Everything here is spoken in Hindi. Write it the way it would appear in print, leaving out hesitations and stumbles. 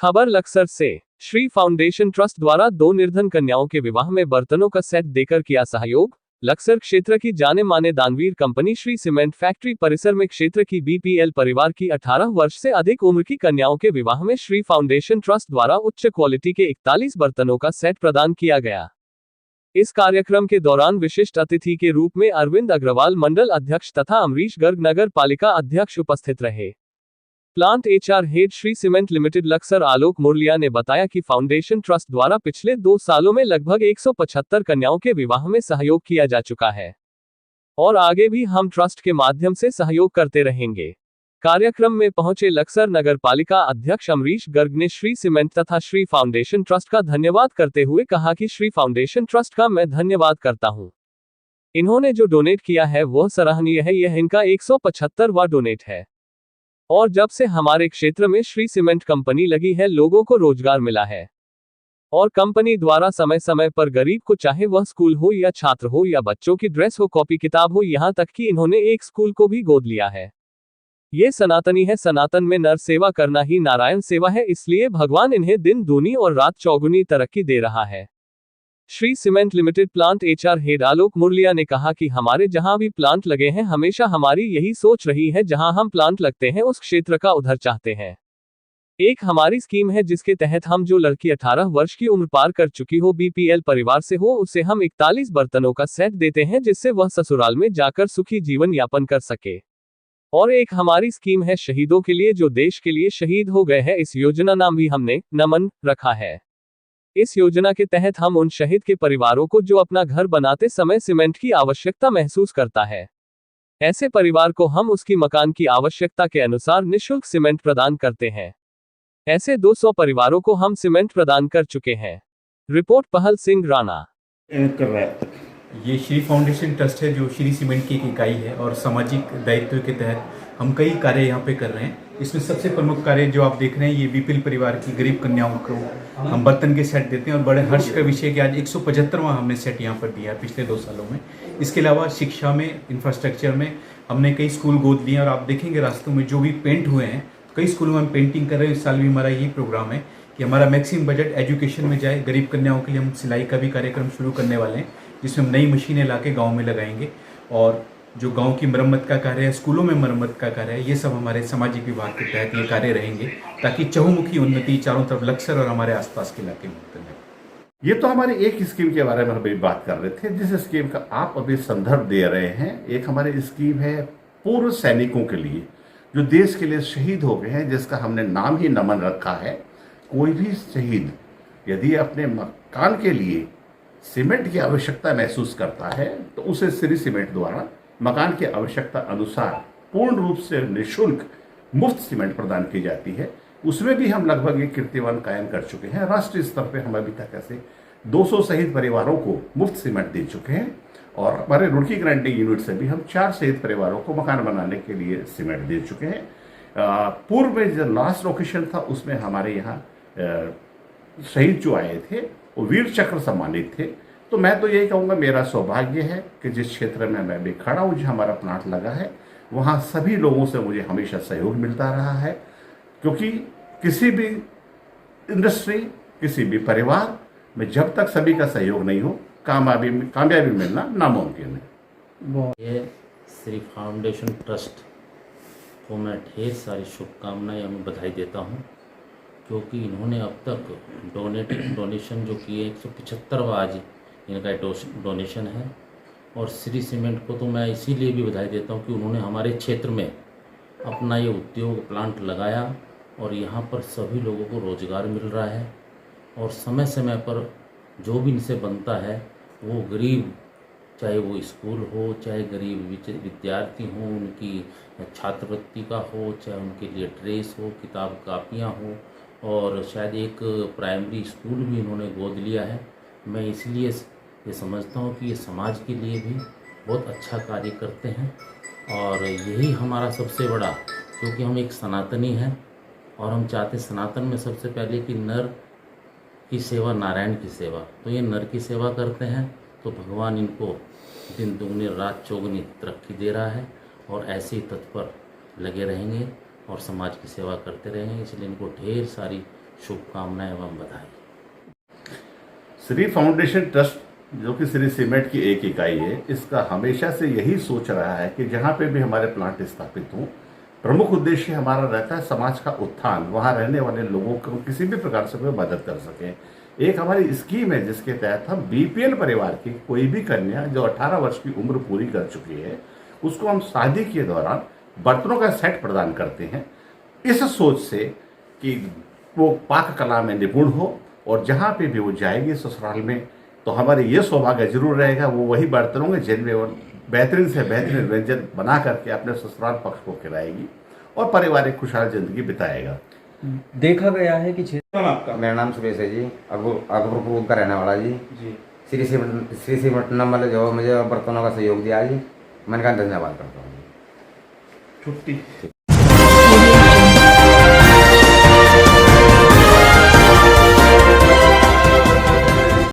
खबर लक्सर से। श्री फाउंडेशन ट्रस्ट द्वारा 2 निर्धन कन्याओं के विवाह में बर्तनों का सेट देकर किया सहयोग। लक्सर क्षेत्र की जाने माने दानवीर कंपनी श्री सीमेंट फैक्ट्री परिसर में क्षेत्र की बीपीएल परिवार की 18 वर्ष से अधिक उम्र की कन्याओं के विवाह में श्री फाउंडेशन ट्रस्ट द्वारा उच्च क्वालिटी के 41 बर्तनों का सेट प्रदान किया गया। इस कार्यक्रम के दौरान विशिष्ट अतिथि के रूप में अरविंद अग्रवाल मंडल अध्यक्ष तथा अमरीश गर्ग नगर पालिका अध्यक्ष उपस्थित रहे। Plant HR head Shree Cement Limited Laksar Alok Muraliya ने बताया कि फाउंडेशन ट्रस्ट द्वारा पिछले 2 सालों में लगभग 175 कन्याओं के विवाह में सहयोग किया जा चुका है और आगे भी हम ट्रस्ट के माध्यम से सहयोग करते रहेंगे। कार्यक्रम में पहुंचे लक्सर नगर पालिका अध्यक्ष अमरीश गर्ग ने श्री सीमेंट तथा श्री फाउंडेशन ट्रस्ट का धन्यवाद करते हुए कहा कि श्री फाउंडेशन ट्रस्ट का मैं धन्यवाद करता हूं। इन्होंने जो डोनेट किया है वह सराहनीय है। यह इनका 175वां डोनेट है और जब से हमारे क्षेत्र में श्री सीमेंट कंपनी लगी है लोगों को रोजगार मिला है और कंपनी द्वारा समय समय पर गरीब को, चाहे वह स्कूल हो या छात्र हो या बच्चों की ड्रेस हो, कॉपी किताब हो, यहां तक कि इन्होंने एक स्कूल को भी गोद लिया है। ये सनातनी है। सनातन में नर सेवा करना ही नारायण सेवा है, इसलिए भगवान इन्हें दिन दूनी और रात चौगुनी तरक्की दे रहा है। Shree Cement Limited plant HR head Alok Muraliya ने कहा कि हमारे जहां भी प्लांट लगे हैं हमेशा हमारी यही सोच रही है, जहां हम प्लांट लगते हैं उस क्षेत्र का उधर चाहते हैं। एक हमारी स्कीम है जिसके तहत हम जो लड़की 18 वर्ष की उम्र पार कर चुकी हो, बीपीएल परिवार से हो, उसे हम 41 बर्तनों का सेट देते हैं जिससे वह ससुराल में जाकर सुखी जीवन यापन कर सके। और एक हमारी स्कीम है शहीदों के लिए जो देश के लिए शहीद हो गए हैं। इस योजना नाम भी हमने नमन रखा है। इस योजना के तहत हम उन शहीद के परिवारों को जो अपना घर बनाते समय सीमेंट की आवश्यकता महसूस करता है, ऐसे परिवार को हम उसकी मकान की आवश्यकता के अनुसार निःशुल्क सीमेंट प्रदान करते हैं। ऐसे 200 परिवारों को हम सीमेंट प्रदान कर चुके हैं। रिपोर्ट पहल सिंह राणा। ये श्री फाउंडेशन ट्रस्ट है जो श्री सीमेंट की एक इकाई है और सामाजिक दायित्व के तहत हम कई कार्य यहाँ पे कर रहे हैं। इसमें सबसे प्रमुख कार्य जो आप देख रहे हैं, ये बीपीएल परिवार की गरीब कन्याओं को हम बर्तन के सेट देते हैं और बड़े हर्ष का विषय कि आज 175वां हमने सेट यहाँ पर दिया है पिछले 2 सालों में। इसके अलावा शिक्षा में, इंफ्रास्ट्रक्चर में हमने कई स्कूल गोद लिए और आप देखेंगे रास्तों में जो भी पेंट हुए हैं, कई स्कूलों में हम पेंटिंग कर रहे हैं। इस साल भी हमारा यही प्रोग्राम है कि हमारा मैक्सिमम बजट एजुकेशन में जाए। गरीब कन्याओं के लिए हम सिलाई का भी कार्यक्रम शुरू करने वाले हैं जिसमें हम नई मशीनें ला के गाँव में लगाएंगे और जो गांव की मरम्मत का कार्य है, स्कूलों में मरम्मत का कार्य है, ये सब हमारे सामाजिक विभाग के तहत ये कार्य रहेंगे ताकि चहुमुखी उन्नति चारों तरफ लक्सर और हमारे आसपास के इलाके में होते। ये तो हमारे एक स्कीम के बारे में अभी बात कर रहे थे, जिस स्कीम का आप अभी संदर्भ दे रहे हैं। एक हमारी स्कीम है पूर्व सैनिकों के लिए जो देश के लिए शहीद हो गए हैं, जिसका हमने नाम ही नमन रखा है। कोई भी शहीद यदि अपने मकान के लिए सीमेंट की आवश्यकता महसूस करता है तो उसे श्री सीमेंट द्वारा मकान की आवश्यकता अनुसार पूर्ण रूप से निःशुल्क मुफ्त सीमेंट प्रदान की जाती है। उसमें भी हम लगभग एक कीर्तिमान कायम कर चुके हैं। राष्ट्रीय स्तर पे हम अभी तक ऐसे 200 शहीद परिवारों को मुफ्त सीमेंट दे चुके हैं और हमारे रुड़की ग्राइंडिंग यूनिट से भी हम 4 शहीद परिवारों को मकान बनाने के लिए सीमेंट दे चुके हैं। पूर्व में जो लास्ट लोकेशन था उसमें हमारे यहाँ शहीद जो आए थे वो वीर चक्र सम्मानित थे। तो मैं तो यही कहूँगा, मेरा सौभाग्य है कि जिस क्षेत्र में मैं भी खड़ा हूँ, जहाँ हमारा प्लांट लगा है, वहाँ सभी लोगों से मुझे हमेशा सहयोग मिलता रहा है। क्योंकि किसी भी इंडस्ट्री, किसी भी परिवार में जब तक सभी का सहयोग नहीं हो, कामयाबी मिलना नामुमकिन है। ये श्री फाउंडेशन ट्रस्ट को मैं ढेर सारी शुभकामनाएं एवं बधाई देता हूँ क्योंकि इन्होंने अब तक डोनेशन जो किए 175वां आज इनका डोनेशन है। और श्री सीमेंट को तो मैं इसीलिए भी बधाई देता हूँ कि उन्होंने हमारे क्षेत्र में अपना ये उद्योग प्लांट लगाया और यहाँ पर सभी लोगों को रोज़गार मिल रहा है और समय समय पर जो भी इनसे बनता है वो गरीब, चाहे वो स्कूल हो, चाहे गरीब विद्यार्थी हों, उनकी छात्रवृत्ति का हो, चाहे उनके लिए ड्रेस हो, किताब कापियाँ हो और शायद एक प्राइमरी स्कूल भी इन्होंने गोद लिया है। मैं इसलिए ये समझता हूँ कि ये समाज के लिए भी बहुत अच्छा कार्य करते हैं और यही हमारा सबसे बड़ा, क्योंकि हम एक सनातनी हैं और हम चाहते सनातन में सबसे पहले कि नर की सेवा नारायण की सेवा। तो ये नर की सेवा करते हैं तो भगवान इनको दिन दुगनी रात चौगुनी तरक्की दे रहा है और ऐसे ही तत्पर लगे रहेंगे और समाज की सेवा करते रहेंगे। इसलिए इनको ढेर सारी शुभकामनाएं एवं बधाई। श्री फाउंडेशन ट्रस्ट जो कि श्री सीमेंट की एक इकाई है, इसका हमेशा से यही सोच रहा है कि जहाँ पे भी हमारे प्लांट स्थापित हों, प्रमुख उद्देश्य हमारा रहता है समाज का उत्थान, वहाँ रहने वाले लोगों को किसी भी प्रकार से वे मदद कर सकें। एक हमारी स्कीम है जिसके तहत हम बीपीएल परिवार की कोई भी कन्या जो 18 वर्ष की उम्र पूरी कर चुकी है, उसको हम शादी के दौरान बर्तनों का सेट प्रदान करते हैं, इस सोच से कि वो पाक कला में निपुण हो और जहाँ पे भी वो जाएगी ससुराल में तो हमारे ये सौभाग्य जरूर रहेगा वो वही बर्तनों में जिनमें वो बेहतरीन से बेहतरीन व्यंजन बना करके अपने ससुराल पक्ष को खिलाएगी और पारिवारिक खुशहाल जिंदगी बिताएगा। देखा गया है कि नाम आपका? मेरा नाम सुरेश है जी, अकबरपुर का रहने वाला जी। श्री सीमेंट मतलब जो मुझे बर्तनों का सहयोग दिया जी, मैंने कहा धन्यवाद करता हूँ। छुट्टी